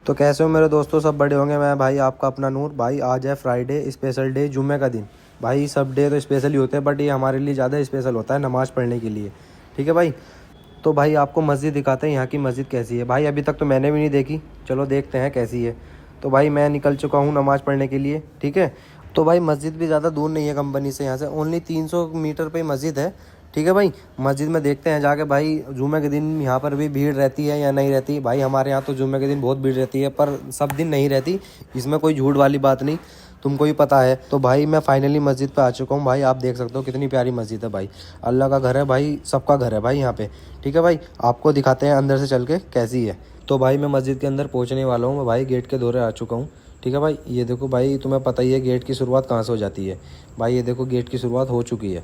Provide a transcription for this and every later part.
तो कैसे हो मेरे दोस्तों, सब बड़े होंगे। मैं भाई आपका अपना नूर। भाई आज है फ्राइडे, स्पेशल डे, जुम्मे का दिन। भाई सब डे तो स्पेशल ही होते हैं, बट ये हमारे लिए ज़्यादा स्पेशल होता है नमाज़ पढ़ने के लिए। ठीक है भाई। तो भाई आपको मस्जिद दिखाते हैं, यहाँ की मस्जिद कैसी है। भाई अभी तक तो मैंने भी नहीं देखी, चलो देखते हैं कैसी है। तो भाई मैं निकल चुका हूँ नमाज़ पढ़ने के लिए। ठीक है। तो भाई मस्जिद भी ज़्यादा दूर नहीं है कंपनी से, यहाँ से ओनली 300 मीटर पे मस्जिद है। ठीक है भाई। मस्जिद में देखते हैं जाके भाई जुम्मे के दिन यहाँ पर भी भीड़ रहती है या नहीं रहती। भाई हमारे यहाँ तो जुम्मे के दिन बहुत भीड़ रहती है, पर सब दिन नहीं रहती। इसमें कोई झूठ वाली बात नहीं, तुमको ही पता है। तो भाई मैं फाइनली मस्जिद पे आ चुका हूँ। भाई आप देख सकते हो कितनी प्यारी मस्जिद है। भाई अल्लाह का घर है, भाई सबका घर है भाई यहाँ पे। ठीक है भाई, आपको दिखाते हैं अंदर से चल के कैसी है। तो भाई मैं मस्जिद के अंदर पहुँचने वाला हूँ। मैं भाई गेट के दौरे आ चुका हूँ। ठीक है भाई, ये देखो भाई, तुम्हें पता ही है गेट की शुरुआत कहाँ से हो जाती है। भाई ये देखो गेट की शुरुआत हो चुकी है।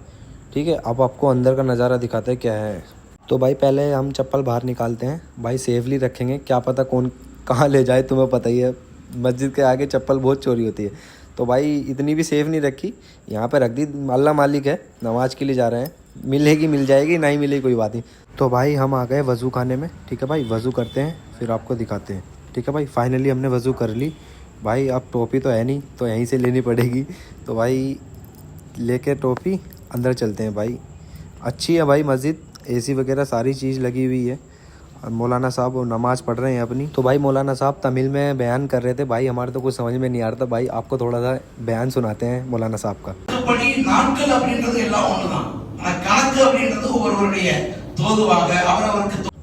ठीक है, अब आपको अंदर का नज़ारा दिखाते हैं क्या है। तो भाई पहले हम चप्पल बाहर निकालते हैं। भाई सेफली रखेंगे, क्या पता कौन कहाँ ले जाए, तुम्हें पता ही है मस्जिद के आगे चप्पल बहुत चोरी होती है। तो भाई इतनी भी सेफ़ नहीं रखी, यहाँ पे रख दी। अल्लाह मालिक है, नमाज के लिए जा रहे हैं, मिलेगी मिल जाएगी, नहीं मिलेगी कोई बात नहीं। तो भाई हम आ गए वज़ू खाने में। ठीक है भाई, वज़ू करते हैं फिर आपको दिखाते हैं। ठीक है भाई, फाइनली हमने वज़ू कर ली। भाई अब टोपी तो है नहीं, तो यहीं से लेनी पड़ेगी। तो भाई लेके टोपी अंदर चलते हैं। भाई अच्छी है भाई मस्जिद, एसी वगैरह सारी चीज़ लगी हुई है। और मौलाना साहब नमाज़ पढ़ रहे हैं अपनी। तो भाई मौलाना साहब तमिल में बयान कर रहे थे। भाई हमारे तो कुछ समझ में नहीं आ रहा था। भाई आपको थोड़ा सा बयान सुनाते हैं मौलाना साहब का।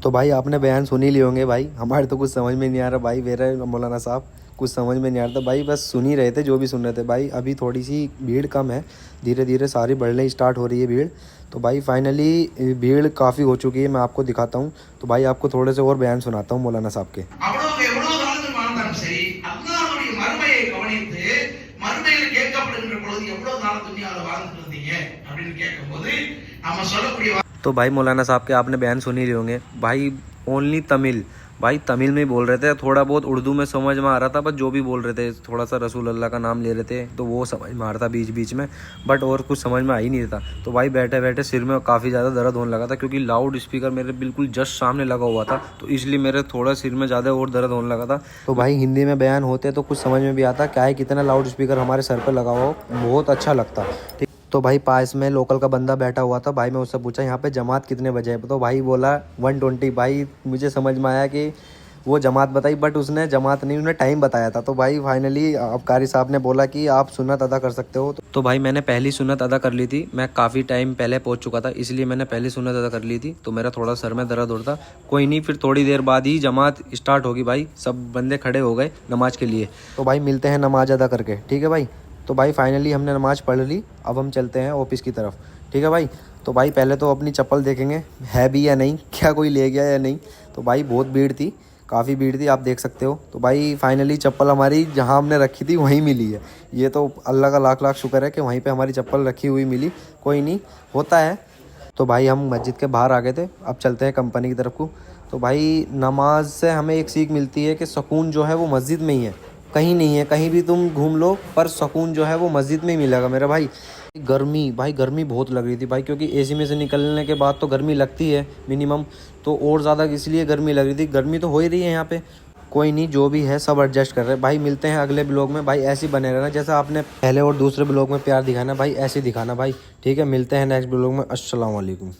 तो भाई आपने बयान सुन ही लिए होंगे। भाई हमारे तो कुछ समझ में नहीं आ रहा। भाई मेरे मौलाना साहब कुछ समझ में नहीं आ रहा था। भाई बस सुन ही रहे थे जो भी सुन रहे थे। भाई अभी थोड़ी सी भीड़ कम है, धीरे धीरे सारी बढ़ने स्टार्ट हो रही है भीड़। तो भाई फाइनली भीड़ काफ़ी हो चुकी है, मैं आपको दिखाता हूँ। तो भाई आपको थोड़े से और बयान सुनाता हूँ मौलाना साहब के। तो भाई मौलाना साहब के आपने बयान सुन ही लिए होंगे। भाई ओनली तमिल, भाई तमिल में ही बोल रहे थे। थोड़ा बहुत उर्दू में समझ में आ रहा था, बस जो भी बोल रहे थे थोड़ा सा रसूल अल्लाह का नाम ले रहे थे, तो वो समझ में आ रहा था बीच बीच में, बट और कुछ समझ में आ ही नहीं था। तो भाई बैठे बैठे सिर में काफ़ी ज़्यादा दर्द होने लगा था, क्योंकि लाउड स्पीकर मेरे बिल्कुल जस्ट सामने लगा हुआ था, तो इसलिए मेरे थोड़ा सिर में ज़्यादा और दर्द होने लगा था। तो भाई हिंदी में बयान होते तो कुछ समझ में भी आता, क्या है कितना लाउड स्पीकर हमारे सर पर लगा हुआ हो, बहुत अच्छा लगता। ठीक। तो भाई पास में लोकल का बंदा बैठा हुआ था। भाई मैं उससे पूछा यहाँ पे जमात कितने बजे है, तो भाई बोला 120। भाई मुझे समझ में आया कि वो जमात बताई, बट उसने जमात नहीं, उसने टाइम बताया था। तो भाई फाइनली अब कारी साहब ने बोला कि आप सुन्नत अदा कर सकते हो। तो भाई मैंने पहली सुन्नत अदा कर ली थी। मैं काफ़ी टाइम पहले पहुंच चुका था, इसलिए मैंने पहली सुन्नत अदा कर ली थी। तो मेरा थोड़ा सर में दर्द होता, कोई नहीं, फिर थोड़ी देर बाद ही जमात स्टार्ट होगी। भाई सब बंदे खड़े हो गए नमाज के लिए। तो भाई मिलते हैं नमाज अदा करके। ठीक है भाई। तो भाई फाइनली हमने नमाज़ पढ़ ली, अब हम चलते हैं ऑफिस की तरफ। ठीक है भाई। तो भाई पहले तो अपनी चप्पल देखेंगे है भी या नहीं, क्या कोई ले गया या नहीं। तो भाई बहुत भीड़ थी, काफ़ी भीड़ थी, आप देख सकते हो। तो भाई फाइनली चप्पल हमारी जहाँ हमने रखी थी वहीं मिली है। ये तो अल्लाह का लाख लाख शुक्र है कि वहीं पे हमारी चप्पल रखी हुई मिली। कोई नहीं, होता है। तो भाई हम मस्जिद के बाहर आ गए थे, अब चलते हैं कंपनी की तरफ को। तो भाई नमाज से हमें एक सीख मिलती है कि सुकून जो है वो मस्जिद में ही है, कहीं नहीं है। कहीं भी तुम घूम लो, पर सुकून जो है वो मस्जिद में ही मिलेगा मेरा भाई। गर्मी, भाई गर्मी बहुत लग रही थी भाई, क्योंकि एसी में से निकलने के बाद तो गर्मी लगती है मिनिमम, तो और ज़्यादा इसलिए गर्मी लग रही थी। गर्मी तो हो ही रही है यहाँ पे, कोई नहीं, जो भी है सब एडजस्ट कर रहे हैं। भाई मिलते हैं अगले ब्लॉग में। भाई ऐसे ही बने रहना, जैसा आपने पहले और दूसरे ब्लॉग में प्यार दिखाना भाई, ऐसे ही दिखाना भाई। ठीक है, मिलते हैं नेक्स्ट ब्लॉग में। अस्सलाम वालेकुम।